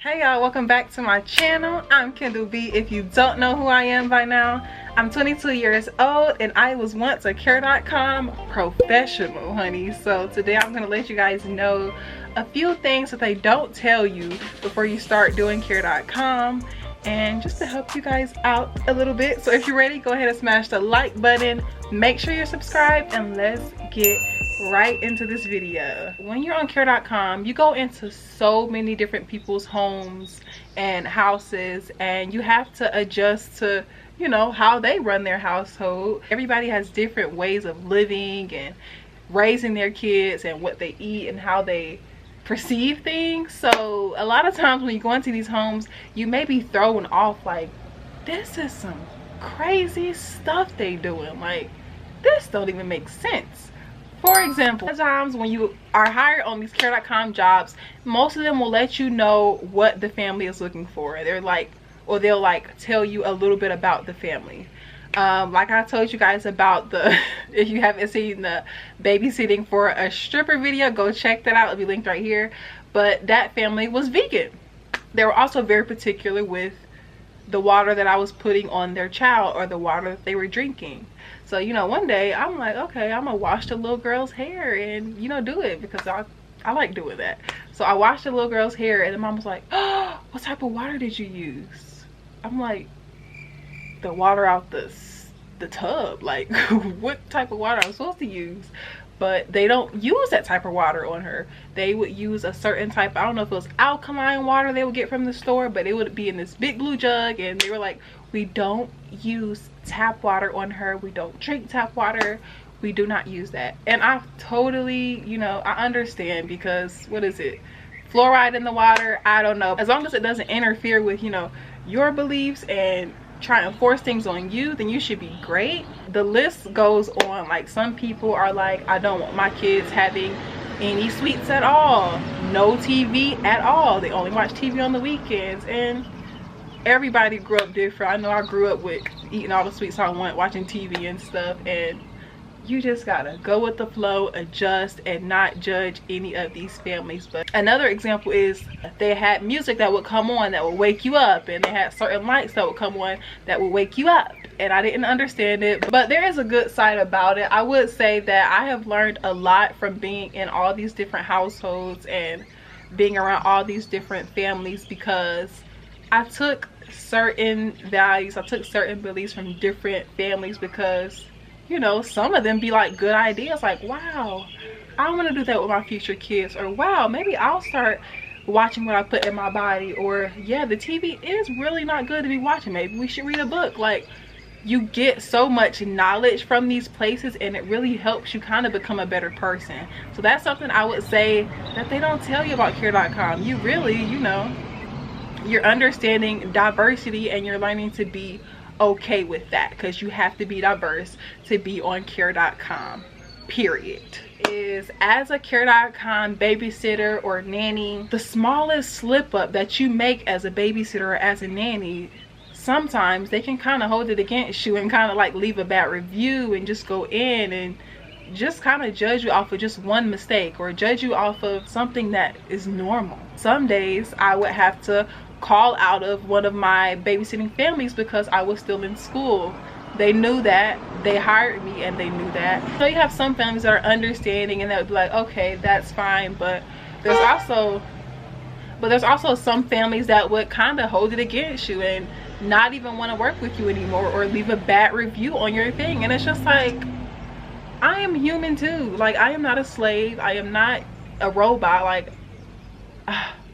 Hey y'all, welcome back to my channel. I'm Kendall B. If you don't know who I am by now, I'm 22 years old and I was once a Care.com professional, honey. So today I'm gonna let you guys know a few things that they don't tell you before you start doing Care.com, and just to help you guys out a little bit. So if you're ready, go ahead and smash the like button, make sure you're subscribed, and let's get right into this video. When you're on Care.com, you go into so many different people's homes and houses, and you have to adjust to, you know, how they run their household. Everybody has different ways of living and raising their kids and what they eat and how they perceive things. So a lot of times when you go into these homes, you may be thrown off like, this is some crazy stuff they doing, like this don't even make sense. For example, sometimes when you are hired on these Care.com jobs, most of them will let you know what the family is looking for. They're like, or they'll like tell you a little bit about the family. Like I told you guys about the, if you haven't seen the babysitting for a stripper video, go check that out. It'll be linked right here. But that family was vegan. They were also very particular with the water that I was putting on their child, or the water that they were drinking. So, you know, one day I'm like, okay, I'm gonna wash the little girl's hair and, you know, do it because I like doing that. So I washed the little girl's hair, and the mom was like, oh, what type of water did you use? I'm like, the water out the tub. Like, what type of water I'm supposed to use? But they don't use that type of water on her. They would use a certain type, I don't know if it was alkaline water they would get from the store, but it would be in this big blue jug, and they were like, we don't use tap water on her. We don't drink tap water. We do not use that. And I totally, you know, I understand, because what is it? Fluoride in the water? I don't know. As long as it doesn't interfere with, you know, your beliefs and try and force things on you, then you should be great. The list goes on. Like, some people are like, I don't want my kids having any sweets at all, no TV at all, they only watch TV on the weekends. And everybody grew up different. I know I grew up with eating all the sweets I want, watching TV and stuff, and you just gotta go with the flow, adjust, and not judge any of these families. But another example is they had music that would come on that would wake you up, and they had certain lights that would come on that would wake you up, and I didn't understand it. But there is a good side about it. I would say that I have learned a lot from being in all these different households and being around all these different families, because I took certain values, I took certain beliefs from different families, because, you know, some of them be like good ideas, like, wow, I want to do that with my future kids, or wow, maybe I'll start watching what I put in my body, or yeah, the TV is really not good to be watching, maybe we should read a book. Like, you get so much knowledge from these places, and it really helps you kind of become a better person. So that's something I would say that they don't tell you about Care.com. You really, you know, you're understanding diversity, and you're learning to be okay with that, because you have to be diverse to be on Care.com, period. Is as a Care.com babysitter or nanny, the smallest slip up that you make as a babysitter or as a nanny, sometimes they can kind of hold it against you and kind of like leave a bad review and just go in and just kind of judge you off of just one mistake, or judge you off of something that is normal. Some days I would have to call out of one of my babysitting families because I was still in school. They knew that, they hired me, and they knew that. So you have some families that are understanding, and that would be like, okay, that's fine. But there's also some families that would kind of hold it against you and not even want to work with you anymore, or leave a bad review on your thing. And it's just like, I am human too. Like, I am not a slave, I am not a robot. Like,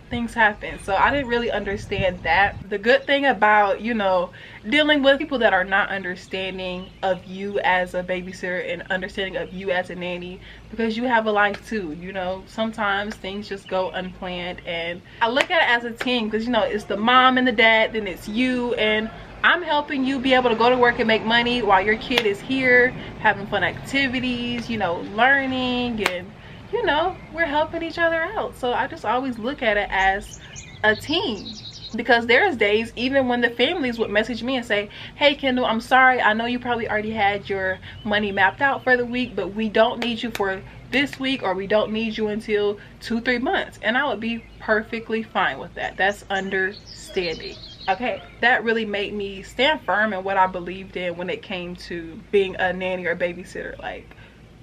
things happen. So I didn't really understand that. The good thing about, you know, dealing with people that are not understanding of you as a babysitter and understanding of you as a nanny, because you have a life too, you know, sometimes things just go unplanned. And I look at it as a team, because, you know, it's the mom and the dad, then it's you, and I'm helping you be able to go to work and make money while your kid is here having fun activities, you know, learning, and, you know, we're helping each other out. So I just always look at it as a team, because there's days even when the families would message me and say, hey Kendall, I'm sorry, I know you probably already had your money mapped out for the week, but we don't need you for this week, or we don't need you until 2-3 months, and I would be perfectly fine with that. That's understanding. Okay, that really made me stand firm in what I believed in when it came to being a nanny or babysitter. Like,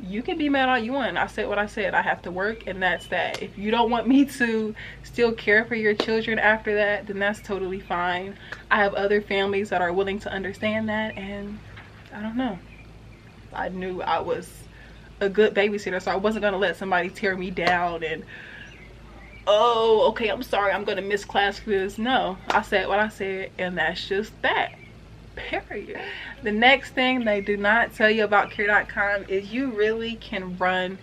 you can be mad all you want. I said what I said. I have to work, and that's that. If you don't want me to still care for your children after that, then that's totally fine. I have other families that are willing to understand that, and I don't know. I knew I was a good babysitter, so I wasn't going to let somebody tear me down and, oh, okay, I'm sorry, I'm going to miss class for this. No, I said what I said, and that's just that. Period. The next thing they do not tell you about care.com is you really can run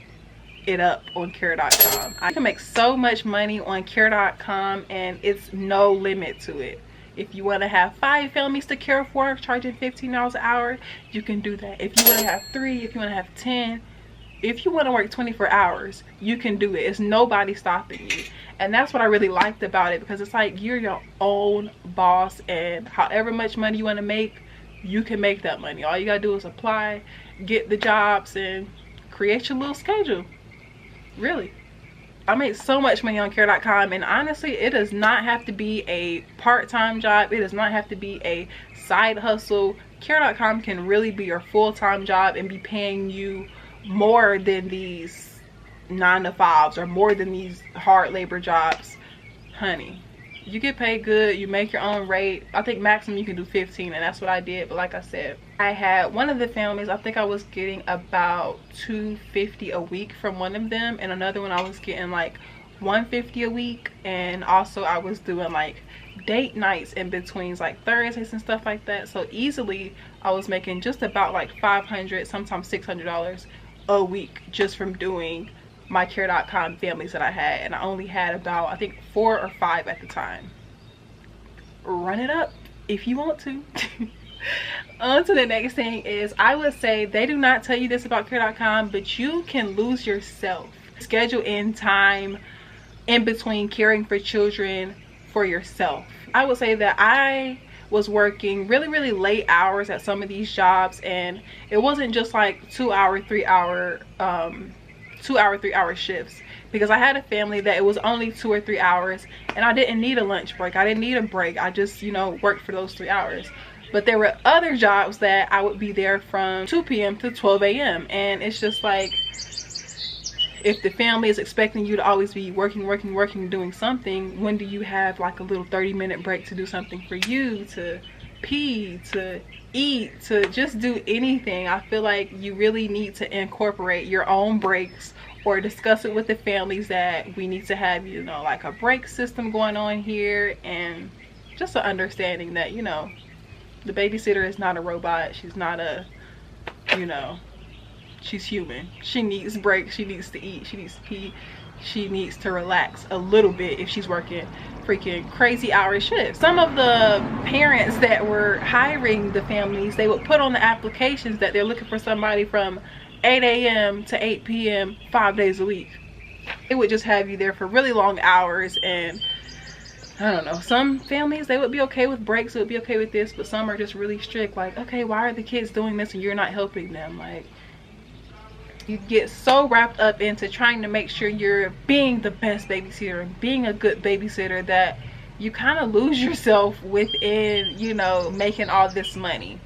it up on care.com. I can make so much money on care.com, and it's no limit to it. If you want to have 5 families to care for, charging $15 an hour, you can do that. If you want to have 3, if you want to have 10, if you want to work 24 hours, you can do it. It's nobody stopping you. And that's what I really liked about it, because it's like you're your own boss, and however much money you want to make, you can make that money. All you gotta do is apply, get the jobs, and create your little schedule. Really, I made so much money on care.com, and honestly, it does not have to be a part-time job. It does not have to be a side hustle. Care.com can really be your full-time job and be paying you more than these 9-to-5s or more than these hard labor jobs. Honey, you get paid good, you make your own rate. I think maximum you can do 15, and that's what I did. But like I said, I had one of the families, I think I was getting about $250 a week from one of them, and another one I was getting like $150 a week. And also I was doing like date nights in between, like Thursdays and stuff like that. So easily I was making just about like $500, sometimes $600 a week just from doing my care.com families that I had. And I only had about, I think, 4 or 5 at the time. Run it up if you want to. On to the next thing is, I would say they do not tell you this about care.com, but you can lose yourself. Schedule in time in between caring for children for yourself. I would say that I was working really late hours at some of these jobs, and it wasn't just like 2-hour, 3-hour 3-hour shifts, because I had a family that it was only 2 or 3 hours, and I didn't need a lunch break. I didn't need a break. I just, you know, worked for those 3 hours. But there were other jobs that I would be there from 2 p.m. to 12 a.m. and it's just like, if the family is expecting you to always be working, doing something, when do you have like a little 30-minute break to do something for you, to pee, to eat, to just do anything? I feel like you really need to incorporate your own breaks, or discuss it with the families that we need to have, you know, like a break system going on here, and just an understanding that, you know, the babysitter is not a robot. She's not a, you know, she's human. She needs breaks, she needs to eat, she needs to pee, she needs to relax a little bit if she's working freaking crazy hour shifts. Some of the parents that were hiring the families, they would put on the applications that they're looking for somebody from 8 a.m. to 8 p.m. 5 days a week. It would just have you there for really long hours, and I don't know, some families, they would be okay with breaks, they would be okay with this, but some are just really strict, like, okay, why are the kids doing this and you're not helping them? Like, you get so wrapped up into trying to make sure you're being the best babysitter and being a good babysitter that you kind of lose yourself within, you know, making all this money.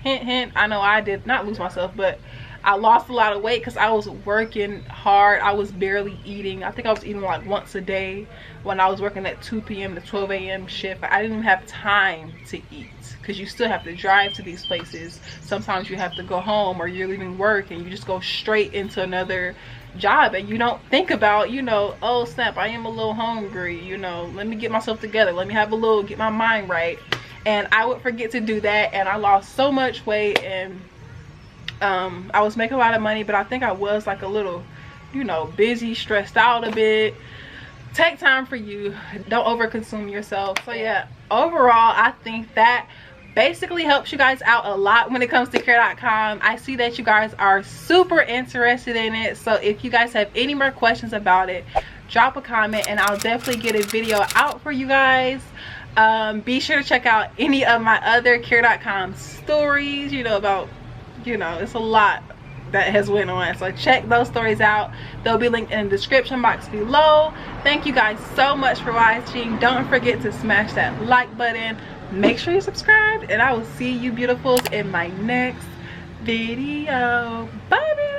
Hint, hint, I know I did not lose myself, but I lost a lot of weight because I was working hard. I was barely eating. I think I was eating like once a day when I was working at 2 p.m. to 12 a.m. shift. I didn't even have time to eat, because you still have to drive to these places. Sometimes you have to go home, or you're leaving work and you just go straight into another job, and you don't think about, you know, oh snap, I am a little hungry, you know, let me get myself together, let me have a little, get my mind right. And I would forget to do that, and I lost so much weight, and I was making a lot of money, but I think I was like a little, you know, busy, stressed out a bit. Take time for you, don't overconsume yourself. So yeah, overall I think that basically helps you guys out a lot when it comes to care.com. I see that you guys are super interested in it, so if you guys have any more questions about it, drop a comment and I'll definitely get a video out for you guys. Be sure to check out any of my other care.com stories, you know, about, you know, it's a lot that has went on. So check those stories out. They'll be linked in the description box below. Thank you guys so much for watching. Don't forget to smash that like button. Make sure you subscribe, and I will see you beautifuls in my next video. Bye.